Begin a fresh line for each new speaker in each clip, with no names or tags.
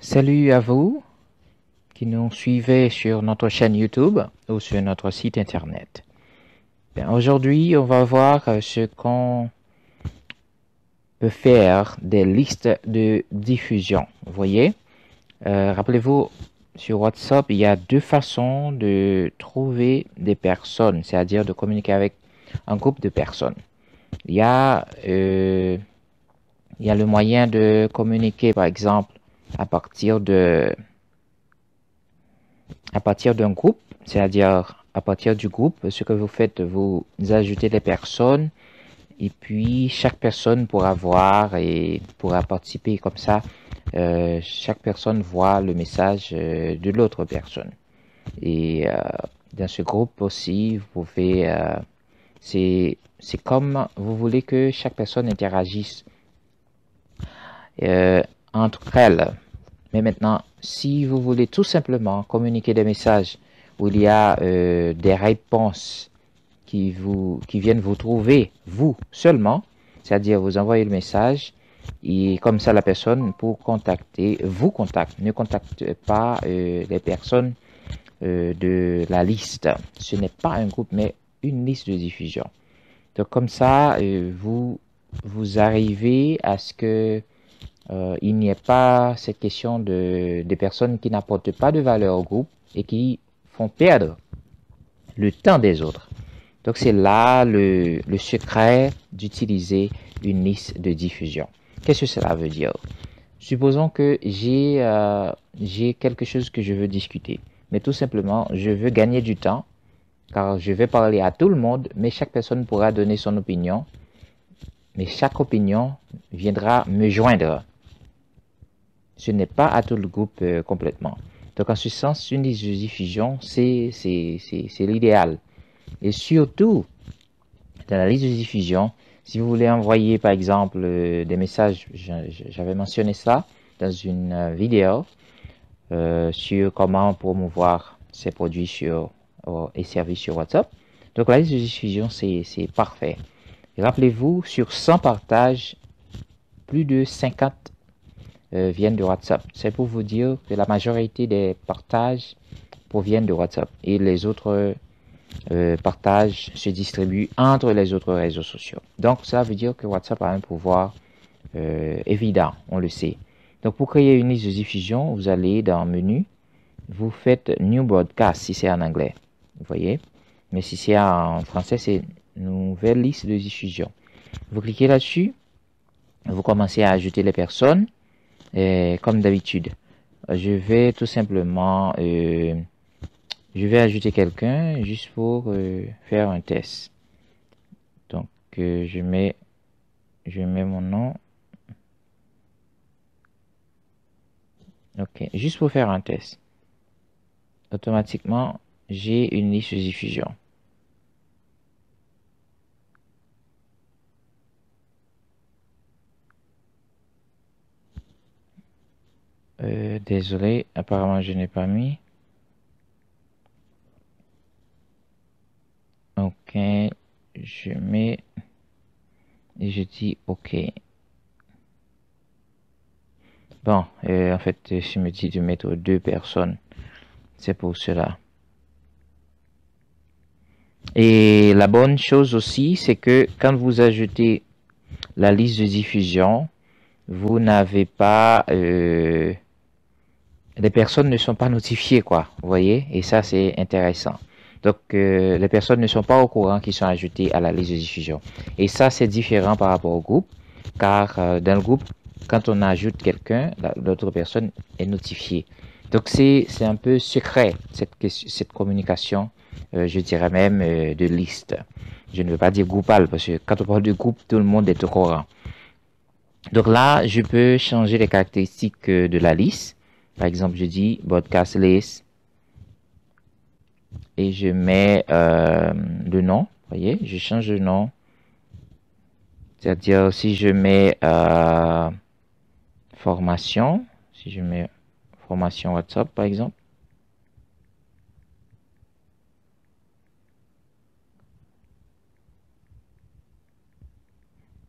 Salut à vous qui nous suivez sur notre chaîne YouTube ou sur notre site internet. Aujourd'hui, on va voir ce qu'on peut faire des listes de diffusion. Vous voyez, rappelez-vous, sur WhatsApp, il y a deux façons de trouver des personnes, c'est-à-dire de communiquer avec un groupe de personnes. Il y a, euh, il y a le moyen de communiquer, par exemple, à partir de à partir d'un groupe, c'est-à-dire à partir du groupe, ce que vous faites, vous ajoutez les personnes et puis chaque personne pourra voir et pourra participer comme ça. Chaque personne voit le message de l'autre personne. Et dans ce groupe aussi, vous pouvez, c'est comme vous voulez que chaque personne interagisse euh, entre elles. Mais maintenant, si vous voulez tout simplement communiquer des messages où il y a des réponses qui viennent vous trouver, vous seulement, c'est-à-dire vous envoyez le message et comme ça la personne pour contacter, vous contacte, ne contacte pas les personnes de la liste. Ce n'est pas un groupe, mais une liste de diffusion. Donc comme ça, vous arrivez à ce que il n'y ait pas cette question des personnes qui n'apportent pas de valeur au groupe et qui font perdre le temps des autres. Donc c'est là le secret d'utiliser une liste de diffusion. Qu'est-ce que cela veut dire? Supposons que j'ai quelque chose que je veux discuter, mais tout simplement je veux gagner du temps car je vais parler à tout le monde, mais chaque personne pourra donner son opinion, mais chaque opinion viendra me joindre. Ce n'est pas à tout le groupe complètement. Donc en ce sens, une liste de diffusion, c'est l'idéal. Et surtout, dans la liste de diffusion, si vous voulez envoyer par exemple des messages, j'avais mentionné ça dans une vidéo sur comment promouvoir ses produits et services sur WhatsApp. Donc la liste de diffusion, c'est parfait. Rappelez-vous, sur 100 partages, plus de 50 viennent de WhatsApp. C'est pour vous dire que la majorité des partages proviennent de WhatsApp et les autres partages se distribuent entre les autres réseaux sociaux. Donc, ça veut dire que WhatsApp a un pouvoir évident, on le sait. Donc, pour créer une liste de diffusion, vous allez dans Menu, vous faites New Broadcast si c'est en anglais, vous voyez. Mais si c'est en français, c'est Nouvelle liste de diffusion. Vous cliquez là-dessus, vous commencez à ajouter les personnes. Et comme d'habitude, je vais tout simplement, je vais ajouter quelqu'un juste pour faire un test. Donc, je mets mon nom. Ok, juste pour faire un test. Automatiquement, j'ai une liste de diffusion. Désolé, apparemment je n'ai pas mis. Ok, je mets et je dis OK. Bon, en fait, je me dis de mettre deux personnes. C'est pour cela. Et la bonne chose aussi, c'est que quand vous ajoutez la liste de diffusion, vous n'avez pas... les personnes ne sont pas notifiées, quoi. Vous voyez? Et ça, c'est intéressant. Donc, les personnes ne sont pas au courant qu'ils sont ajoutées à la liste de diffusion. Et ça, c'est différent par rapport au groupe, car dans le groupe, quand on ajoute quelqu'un, l'autre personne est notifiée. Donc, c'est un peu secret, cette communication, je dirais même de liste. Je ne veux pas dire groupal, parce que quand on parle de groupe, tout le monde est au courant. Donc là, je peux changer les caractéristiques de la liste. Par exemple, je dis broadcast list et je mets le nom. Vous voyez, je change le nom. C'est-à-dire, si je mets formation, si je mets formation WhatsApp, par exemple.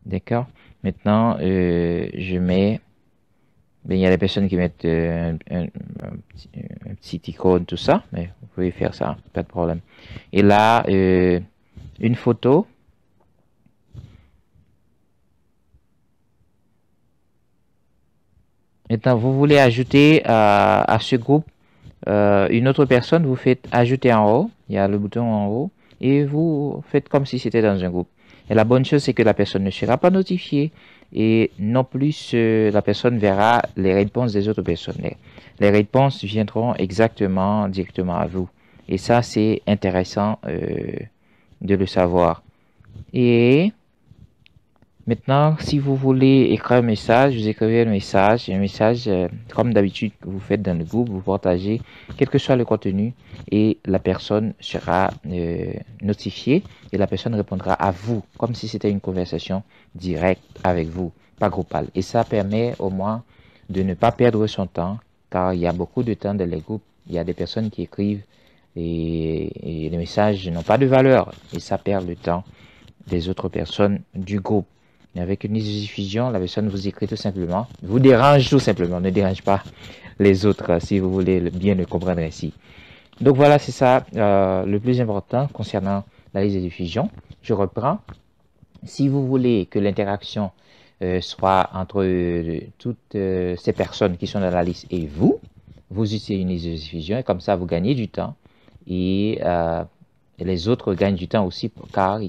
D'accord. Maintenant, je mets Ben, il y a des personnes qui mettent un petit icône, tout ça, mais vous pouvez faire ça, pas de problème. Et là, une photo. Maintenant, vous voulez ajouter à ce groupe une autre personne, vous faites ajouter en haut, il y a le bouton en haut, et vous faites comme si c'était dans un groupe. Et la bonne chose, c'est que la personne ne sera pas notifiée et non plus la personne verra les réponses des autres personnes. Les réponses viendront directement à vous. Et ça, c'est intéressant de le savoir. Et maintenant, si vous voulez écrire un message, vous écrivez un message comme d'habitude que vous faites dans le groupe, vous partagez, quel que soit le contenu, et la personne sera notifiée et la personne répondra à vous, comme si c'était une conversation directe avec vous, pas groupale. Et ça permet au moins de ne pas perdre son temps, car il y a beaucoup de temps dans les groupes, il y a des personnes qui écrivent et les messages n'ont pas de valeur, et ça perd le temps des autres personnes du groupe. Avec une liste de diffusion, la personne vous écrit tout simplement, vous dérange tout simplement, ne dérange pas les autres, si vous voulez bien le comprendre ainsi. Donc voilà, c'est ça le plus important concernant la liste de diffusion. Je reprends. Si vous voulez que l'interaction soit entre toutes ces personnes qui sont dans la liste et vous utilisez une liste de diffusion et comme ça vous gagnez du temps et les autres gagnent du temps aussi car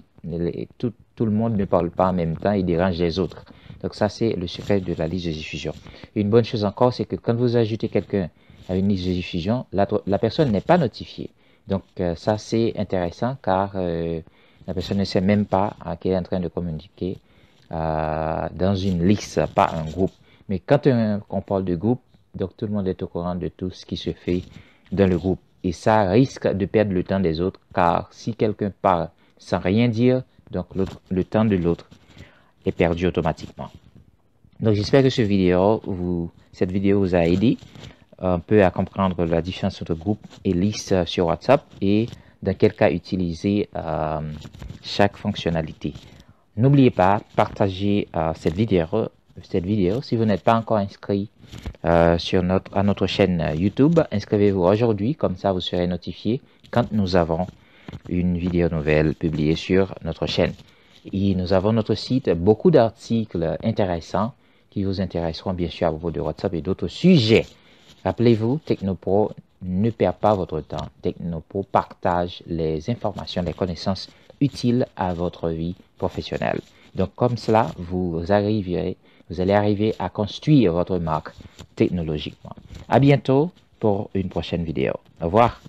tout le monde ne parle pas en même temps et dérange les autres. Donc ça, c'est le secret de la liste de diffusion. Une bonne chose encore, c'est que quand vous ajoutez quelqu'un à une liste de diffusion, la personne n'est pas notifiée. Donc ça, c'est intéressant car la personne ne sait même pas qu'elle est en train de communiquer dans une liste, pas un groupe. Mais quand on parle de groupe, donc tout le monde est au courant de tout ce qui se fait dans le groupe. Et ça risque de perdre le temps des autres car si quelqu'un parle sans rien dire, donc le temps de l'autre est perdu automatiquement. Donc j'espère que cette vidéo vous a aidé un peu à comprendre la différence entre groupe et liste sur WhatsApp et dans quel cas utiliser chaque fonctionnalité. N'oubliez pas, partagez cette vidéo. Si vous n'êtes pas encore inscrit à notre chaîne YouTube, inscrivez-vous aujourd'hui, comme ça vous serez notifié quand nous avons une vidéo nouvelle publiée sur notre chaîne. Et nous avons notre site, beaucoup d'articles intéressants qui vous intéresseront bien sûr à propos de WhatsApp et d'autres sujets. Rappelez-vous, Technopro ne perd pas votre temps. Technopro partage les informations, les connaissances utiles à votre vie professionnelle. Donc comme cela, vous allez arriver à construire votre marque technologiquement. À bientôt pour une prochaine vidéo. Au revoir.